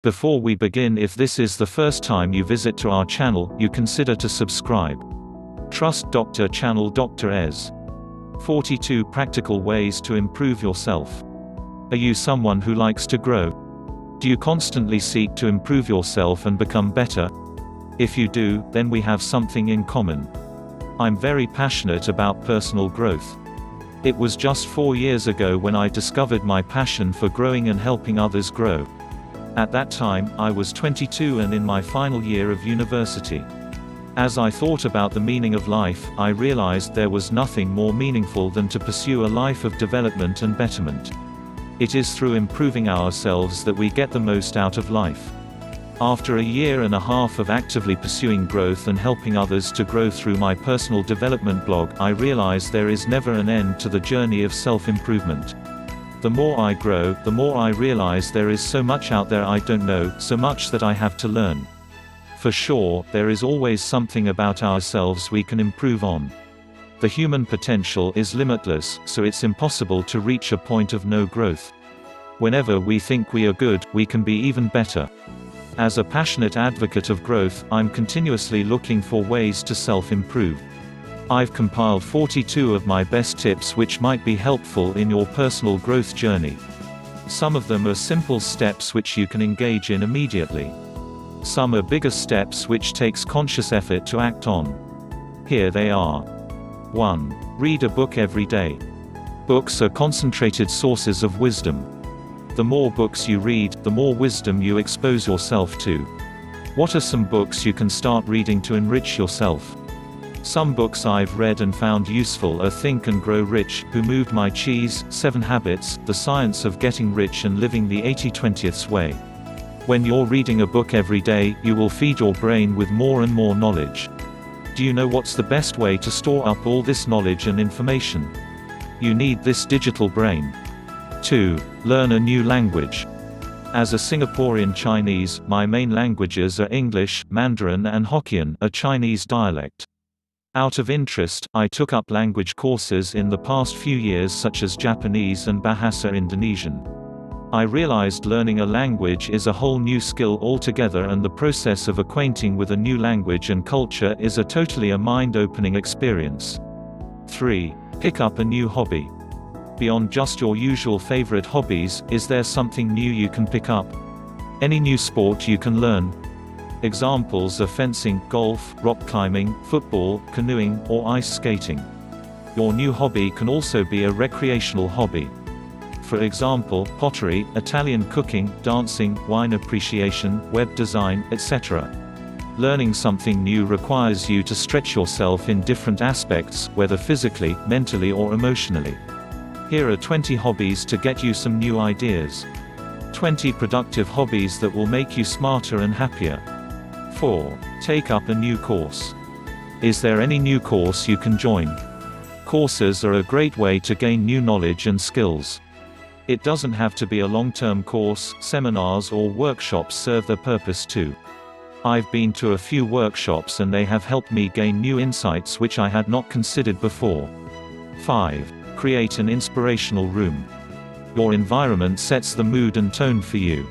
Before we begin, if this is the first time you visit to our channel, you consider to subscribe. Trust Dr. Channel Dr. Ez. 42 Practical Ways to Improve Yourself. Are you someone who likes to grow? Do you constantly seek to improve yourself and become better? If you do, then we have something in common. I'm very passionate about personal growth. It was just 4 years ago when I discovered my passion for growing and helping others grow. At that time, I was 22 and in my final year of university. As I thought about the meaning of life, I realized there was nothing more meaningful than to pursue a life of development and betterment. It is through improving ourselves that we get the most out of life. After a year and a half of actively pursuing growth and helping others to grow through my personal development blog, I realized there is never an end to the journey of self-improvement. The more I grow, the more I realize there is so much out there I don't know, so much that I have to learn. For sure, there is always something about ourselves we can improve on. The human potential is limitless, so it's impossible to reach a point of no growth. Whenever we think we are good, we can be even better. As a passionate advocate of growth, I'm continuously looking for ways to self-improve. I've compiled 42 of my best tips which might be helpful in your personal growth journey. Some of them are simple steps which you can engage in immediately. Some are bigger steps which takes conscious effort to act on. Here they are. 1. Read a book every day. Books are concentrated sources of wisdom. The more books you read, the more wisdom you expose yourself to. What are some books you can start reading to enrich yourself? Some books I've read and found useful are Think and Grow Rich, Who Moved My Cheese, 7 Habits, The Science of Getting Rich and Living the 80-20th Way. When you're reading a book every day, you will feed your brain with more and more knowledge. Do you know what's the best way to store up all this knowledge and information? You need this digital brain. 2. Learn a new language. As a Singaporean Chinese, my main languages are English, Mandarin and Hokkien, a Chinese dialect. Out of interest, I took up language courses in the past few years such as Japanese and Bahasa Indonesian. I realized learning a language is a whole new skill altogether, and the process of acquainting with a new language and culture is a totally mind-opening experience. 3. Pick up a new hobby. Beyond just your usual favorite hobbies, is there something new you can pick up? Any new sport you can learn? Examples are fencing, golf, rock climbing, football, canoeing, or ice skating. Your new hobby can also be a recreational hobby. For example, pottery, Italian cooking, dancing, wine appreciation, web design, etc. Learning something new requires you to stretch yourself in different aspects, whether physically, mentally or emotionally. Here are 20 hobbies to get you some new ideas. 20 productive hobbies that will make you smarter and happier. 4. Take up a new course. Is there any new course you can join? Courses are a great way to gain new knowledge and skills. It doesn't have to be a long-term course, seminars or workshops serve their purpose too. I've been to a few workshops and they have helped me gain new insights which I had not considered before. 5. Create an inspirational room. Your environment sets the mood and tone for you.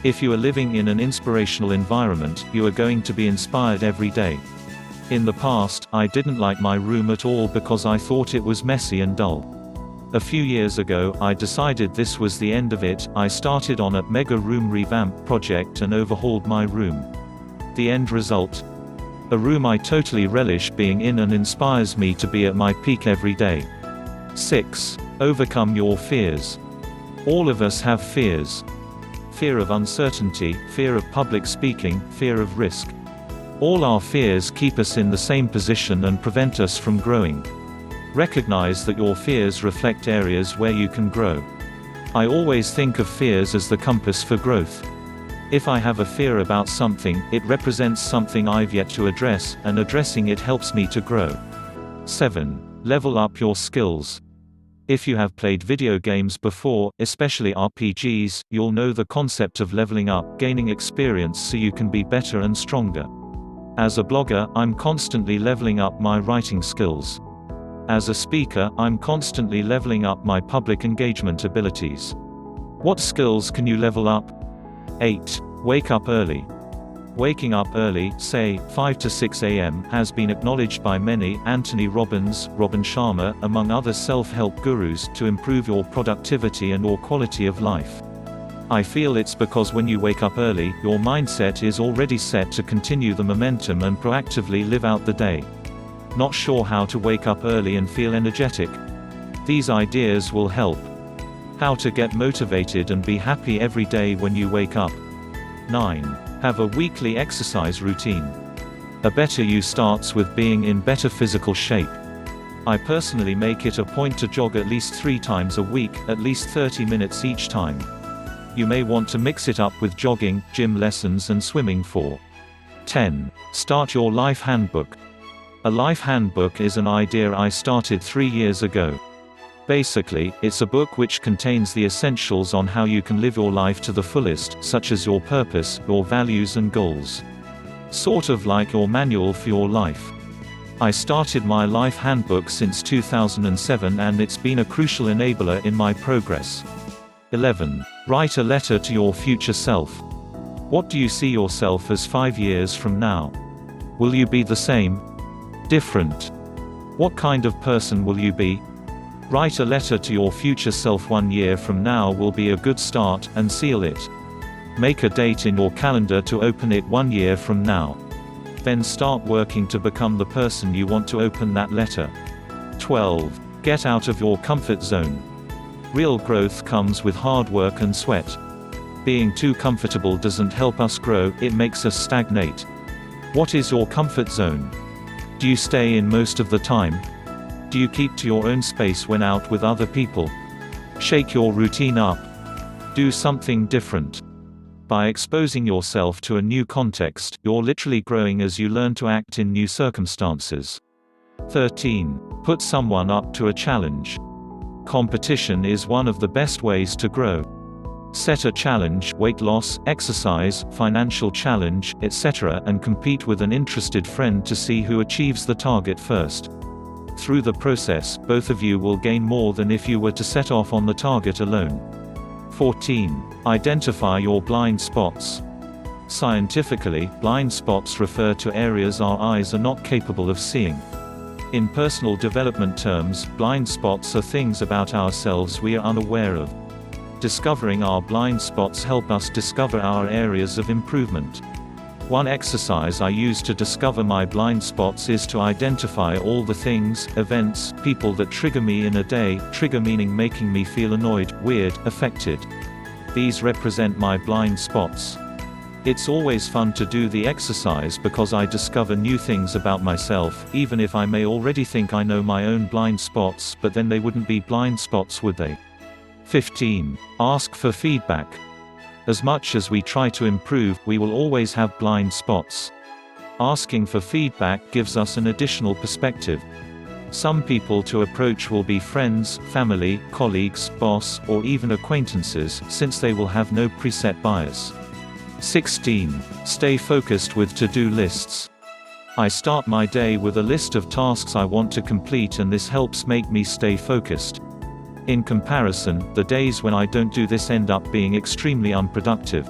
If you are living in an inspirational environment, you are going to be inspired every day. In the past, I didn't like my room at all because I thought it was messy and dull. A few years ago, I decided this was the end of it. I started on a mega room revamp project and overhauled my room. The end result? A room I totally relish being in and inspires me to be at my peak every day. 6. Overcome your fears. All of us have fears. Fear of uncertainty, fear of public speaking, fear of risk. All our fears keep us in the same position and prevent us from growing. Recognize that your fears reflect areas where you can grow. I always think of fears as the compass for growth. If I have a fear about something, it represents something I've yet to address, and addressing it helps me to grow. 7. Level up your skills. If you have played video games before, especially RPGs, you'll know the concept of leveling up, gaining experience so you can be better and stronger. As a blogger, I'm constantly leveling up my writing skills. As a speaker, I'm constantly leveling up my public engagement abilities. What skills can you level up? 8. Wake up early. Waking up early, say, 5 to 6 a.m., has been acknowledged by many, Anthony Robbins, Robin Sharma, among other self-help gurus, to improve your productivity and/or quality of life. I feel it's because when you wake up early, your mindset is already set to continue the momentum and proactively live out the day. Not sure how to wake up early and feel energetic? These ideas will help. How to get motivated and be happy every day when you wake up. 9. Have a weekly exercise routine. A better you starts with being in better physical shape. I personally make it a point to jog at least 3 times a week, at least 30 minutes each time. You may want to mix it up with jogging, gym lessons and swimming. 10. Start your life handbook. A life handbook is an idea I started 3 years ago. Basically, it's a book which contains the essentials on how you can live your life to the fullest, such as your purpose, your values and goals. Sort of like your manual for your life. I started my life handbook since 2007 and it's been a crucial enabler in my progress. 11. Write a letter to your future self. What do you see yourself as 5 years from now? Will you be the same? Different? What kind of person will you be? Write a letter to your future self 1 year from now will be a good start, and seal it. Make a date in your calendar to open it 1 year from now. Then start working to become the person you want to open that letter. 12. Get out of your comfort zone. Real growth comes with hard work and sweat. Being too comfortable doesn't help us grow, it makes us stagnate. What is your comfort zone? Do you stay in most of the time? Do you keep to your own space when out with other people? Shake your routine up. Do something different. By exposing yourself to a new context, you're literally growing as you learn to act in new circumstances. 13. Put someone up to a challenge. Competition is one of the best ways to grow. Set a challenge, weight loss, exercise, financial challenge, etc., and compete with an interested friend to see who achieves the target first. Through the process, both of you will gain more than if you were to set off on the target alone. 14. Identify your blind spots. Scientifically, blind spots refer to areas our eyes are not capable of seeing. In personal development terms, blind spots are things about ourselves we are unaware of. Discovering our blind spots help us discover our areas of improvement. One exercise I use to discover my blind spots is to identify all the things, events, people that trigger me in a day, trigger meaning making me feel annoyed, weird, affected. These represent my blind spots. It's always fun to do the exercise because I discover new things about myself, even if I may already think I know my own blind spots, but then they wouldn't be blind spots, would they? 15. Ask for feedback. As much as we try to improve, we will always have blind spots. Asking for feedback gives us an additional perspective. Some people to approach will be friends, family, colleagues, boss, or even acquaintances, since they will have no preset bias. 16. Stay focused with to-do lists. I start my day with a list of tasks I want to complete, and this helps make me stay focused. In comparison, the days when I don't do this end up being extremely unproductive.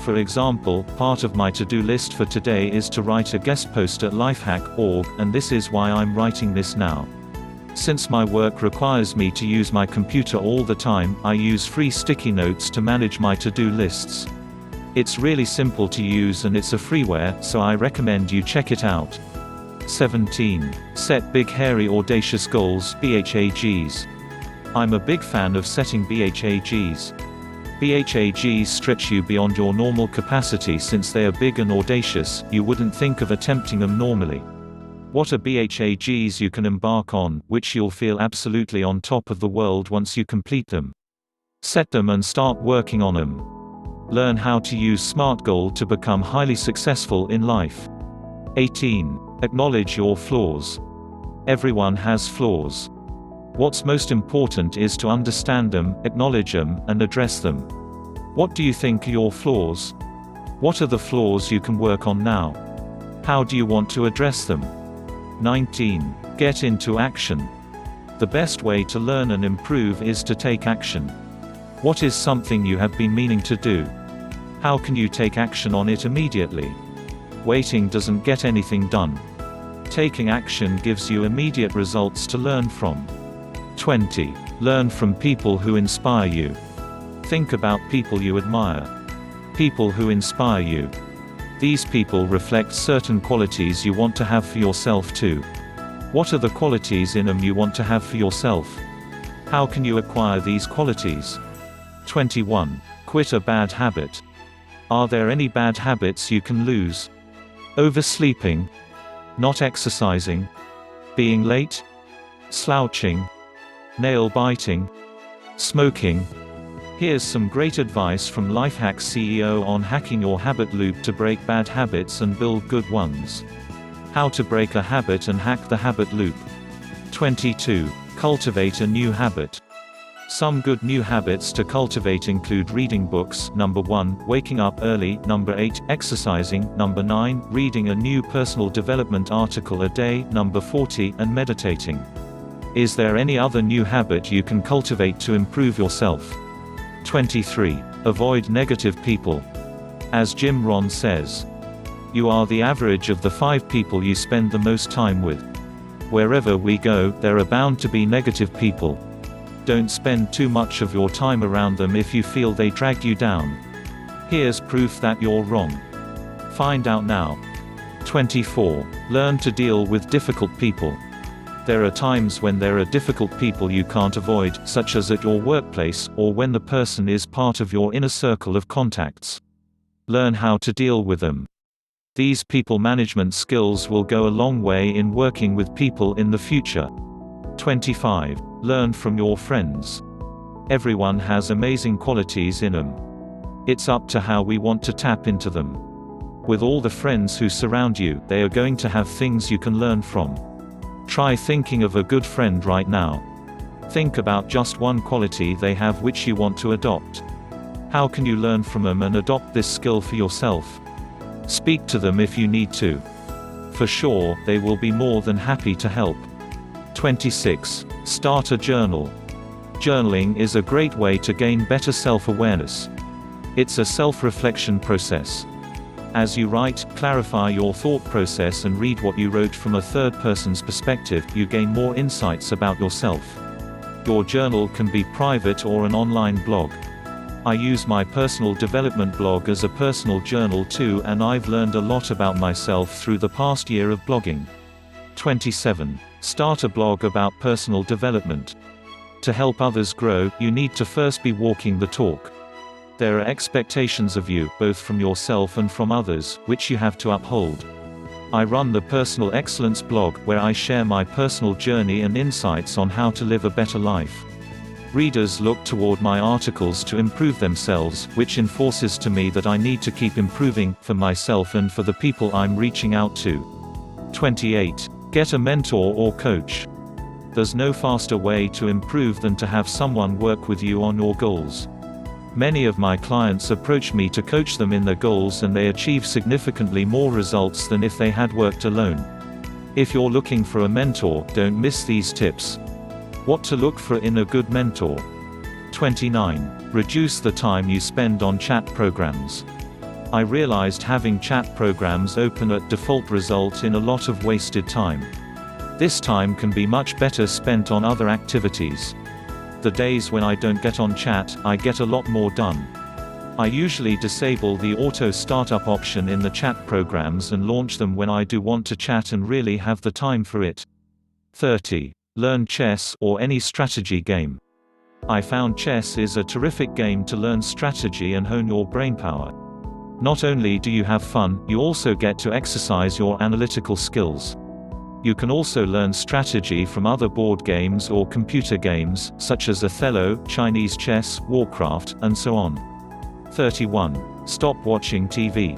For example, part of my to-do list for today is to write a guest post at lifehack.org, and this is why I'm writing this now. Since my work requires me to use my computer all the time, I use free sticky notes to manage my to-do lists. It's really simple to use and it's a freeware, so I recommend you check it out. 17. Set big hairy audacious goals, BHAGs. I'm a big fan of setting BHAGs. BHAGs stretch you beyond your normal capacity since they are big and audacious, you wouldn't think of attempting them normally. What are BHAGs you can embark on, which you'll feel absolutely on top of the world once you complete them? Set them and start working on them. Learn how to use SMART Goal to become highly successful in life. 18. Acknowledge your flaws. Everyone has flaws. What's most important is to understand them, acknowledge them, and address them. What do you think are your flaws? What are the flaws you can work on now? How do you want to address them? 19. Get into action. The best way to learn and improve is to take action. What is something you have been meaning to do? How can you take action on it immediately? Waiting doesn't get anything done. Taking action gives you immediate results to learn from. 20. Learn from people who inspire you. Think about people you admire. People who inspire you. These people reflect certain qualities you want to have for yourself too. What are the qualities in them you want to have for yourself? How can you acquire these qualities? 21. Quit a bad habit. Are there any bad habits you can lose? Oversleeping? Not exercising? Being late? Slouching? Nail biting? Smoking? Here's some great advice from Lifehack CEO on hacking your habit loop to break bad habits and build good ones. How to break a habit and hack the habit loop. 22. Cultivate a new habit. Some good new habits to cultivate include reading books, number 1, waking up early, number 8, exercising, number 9, reading a new personal development article a day, number 40, and meditating. Is there any other new habit you can cultivate to improve yourself? 23. Avoid negative people. As Jim Rohn says, you are the average of the 5 people you spend the most time with. Wherever we go, there are bound to be negative people. Don't spend too much of your time around them if you feel they drag you down. Here's proof that you're wrong. Find out now. 24. Learn to deal with difficult people. There are times when there are difficult people you can't avoid, such as at your workplace, or when the person is part of your inner circle of contacts. Learn how to deal with them. These people management skills will go a long way in working with people in the future. 25. Learn from your friends. Everyone has amazing qualities in them. It's up to how we want to tap into them. With all the friends who surround you, they are going to have things you can learn from. Try thinking of a good friend right now. Think about just one quality they have which you want to adopt. How can you learn from them and adopt this skill for yourself? Speak to them if you need to. For sure, they will be more than happy to help. 26. Start a journal. Journaling is a great way to gain better self-awareness. It's a self-reflection process. As you write, clarify your thought process and read what you wrote from a third person's perspective, you gain more insights about yourself. Your journal can be private or an online blog. I use my personal development blog as a personal journal too, and I've learned a lot about myself through the past year of blogging. 27. Start a blog about personal development. To help others grow, you need to first be walking the talk. There are expectations of you, both from yourself and from others, which you have to uphold. I run the Personal Excellence blog, where I share my personal journey and insights on how to live a better life. Readers look toward my articles to improve themselves, which enforces to me that I need to keep improving, for myself and for the people I'm reaching out to. 28. Get a mentor or coach. There's no faster way to improve than to have someone work with you on your goals. Many of my clients approach me to coach them in their goals, and they achieve significantly more results than if they had worked alone. If you're looking for a mentor, don't miss these tips. What to look for in a good mentor. 29. Reduce the time you spend on chat programs. I realized having chat programs open at default result in a lot of wasted time. This time can be much better spent on other activities. The days when I don't get on chat, I get a lot more done. I usually disable the auto startup option in the chat programs and launch them when I do want to chat and really have the time for it. 30. Learn chess or any strategy game. I found chess is a terrific game to learn strategy and hone your brainpower. Not only do you have fun, you also get to exercise your analytical skills. You can also learn strategy from other board games or computer games, such as Othello, Chinese chess, Warcraft, and so on. 31. Stop watching TV.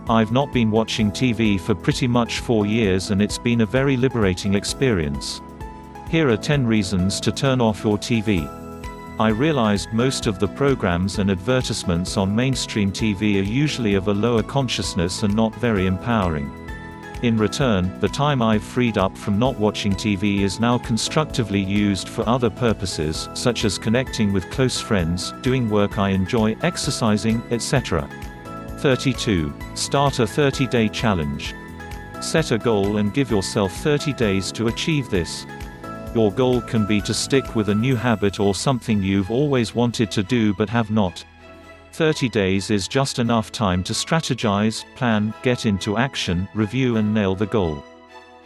I've not been watching TV for pretty much 4 years, and it's been a very liberating experience. Here are 10 reasons to turn off your TV. I realized most of the programs and advertisements on mainstream TV are usually of a lower consciousness and not very empowering. In return, the time I've freed up from not watching TV is now constructively used for other purposes, such as connecting with close friends, doing work I enjoy, exercising, etc. 32. Start a 30-day challenge. Set a goal and give yourself 30 days to achieve this. Your goal can be to stick with a new habit or something you've always wanted to do but have not. 30 days is just enough time to strategize, plan, get into action, review and nail the goal.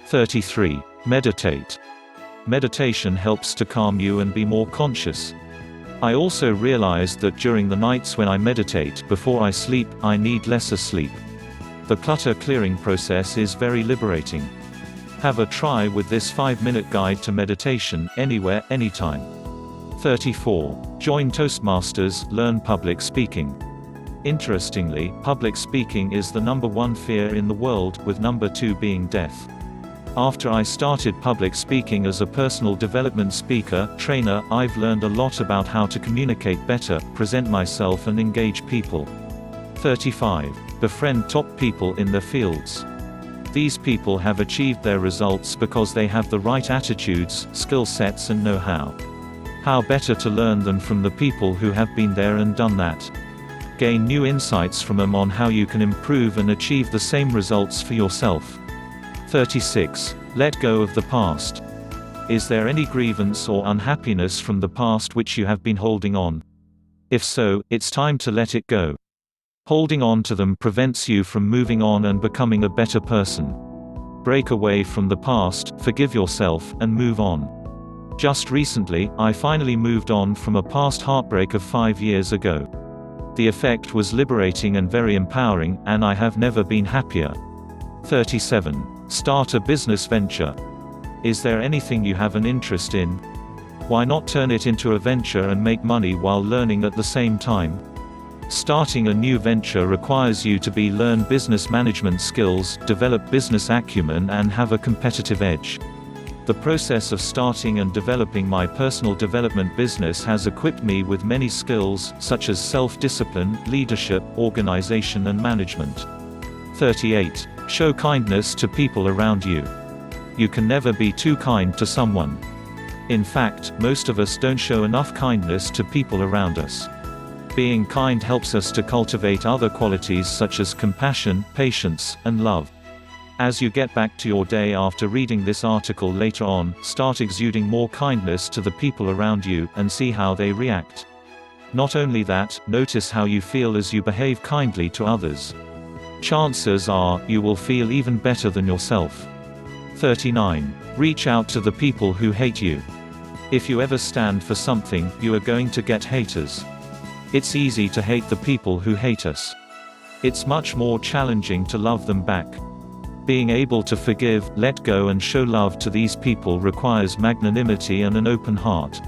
33. Meditate. Meditation helps to calm you and be more conscious. I also realized that during the nights when I meditate before I sleep, I need lesser sleep. The clutter clearing process is very liberating. Have a try with this 5-minute guide to meditation, anywhere, anytime. 34. Join Toastmasters, learn public speaking. Interestingly, public speaking is the #1 fear in the world, with #2 being death. After I started public speaking as a personal development speaker, trainer, I've learned a lot about how to communicate better, present myself and engage people. 35. Befriend top people in their fields. These people have achieved their results because they have the right attitudes, skill sets and know-how. How better to learn than from the people who have been there and done that? Gain new insights from them on how you can improve and achieve the same results for yourself. 36. Let go of the past. Is there any grievance or unhappiness from the past which you have been holding on? If so, it's time to let it go. Holding on to them prevents you from moving on and becoming a better person. Break away from the past, forgive yourself, and move on. Just recently, I finally moved on from a past heartbreak of 5 years ago. The effect was liberating and very empowering, and I have never been happier. 37. Start a business venture. Is there anything you have an interest in? Why not turn it into a venture and make money while learning at the same time? Starting a new venture requires you to learn business management skills, develop business acumen and have a competitive edge. The process of starting and developing my personal development business has equipped me with many skills, such as self-discipline, leadership, organization and management. 38. Show kindness to people around you. You can never be too kind to someone. In fact, most of us don't show enough kindness to people around us. Being kind helps us to cultivate other qualities such as compassion, patience, and love. As you get back to your day after reading this article later on, start exuding more kindness to the people around you, and see how they react. Not only that, notice how you feel as you behave kindly to others. Chances are, you will feel even better than yourself. 39. Reach out to the people who hate you. If you ever stand for something, you are going to get haters. It's easy to hate the people who hate us. It's much more challenging to love them back. Being able to forgive, let go and show love to these people requires magnanimity and an open heart.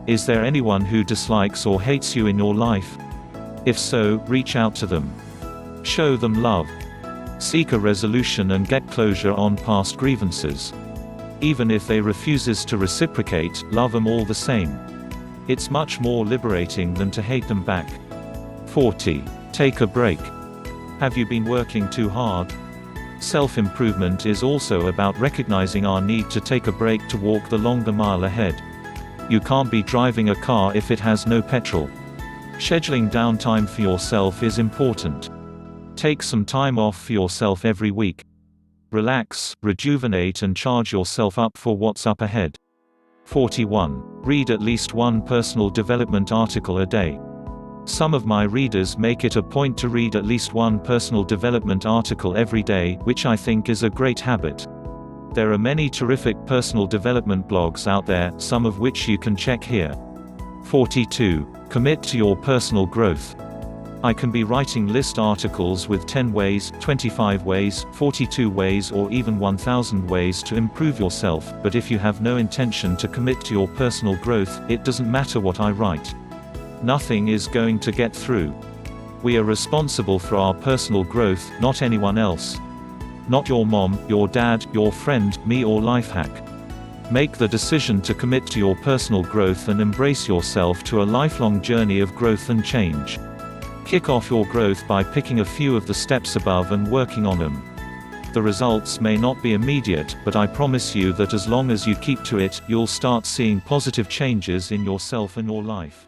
Is there anyone who dislikes or hates you in your life? If so, reach out to them. Show them love. Seek a resolution and get closure on past grievances. Even if they refuses to reciprocate, love them all the same. It's much more liberating than to hate them back. 40. Take a break. Have you been working too hard? Self-improvement is also about recognizing our need to take a break to walk the longer mile ahead. You can't be driving a car if it has no petrol. Scheduling downtime for yourself is important. Take some time off for yourself every week. Relax, rejuvenate and charge yourself up for what's up ahead. 41. Read at least one personal development article a day. Some of my readers make it a point to read at least one personal development article every day, which I think is a great habit. There are many terrific personal development blogs out there, some of which you can check here. 42. Commit to your personal growth. I can be writing list articles with 10 ways, 25 ways, 42 ways or even 1000 ways to improve yourself, but if you have no intention to commit to your personal growth, it doesn't matter what I write. Nothing is going to get through. We are responsible for our personal growth, not anyone else. Not your mom, your dad, your friend, me or Lifehack. Make the decision to commit to your personal growth and embrace yourself to a lifelong journey of growth and change. Kick off your growth by picking a few of the steps above and working on them. The results may not be immediate, but I promise you that as long as you keep to it, you'll start seeing positive changes in yourself and your life.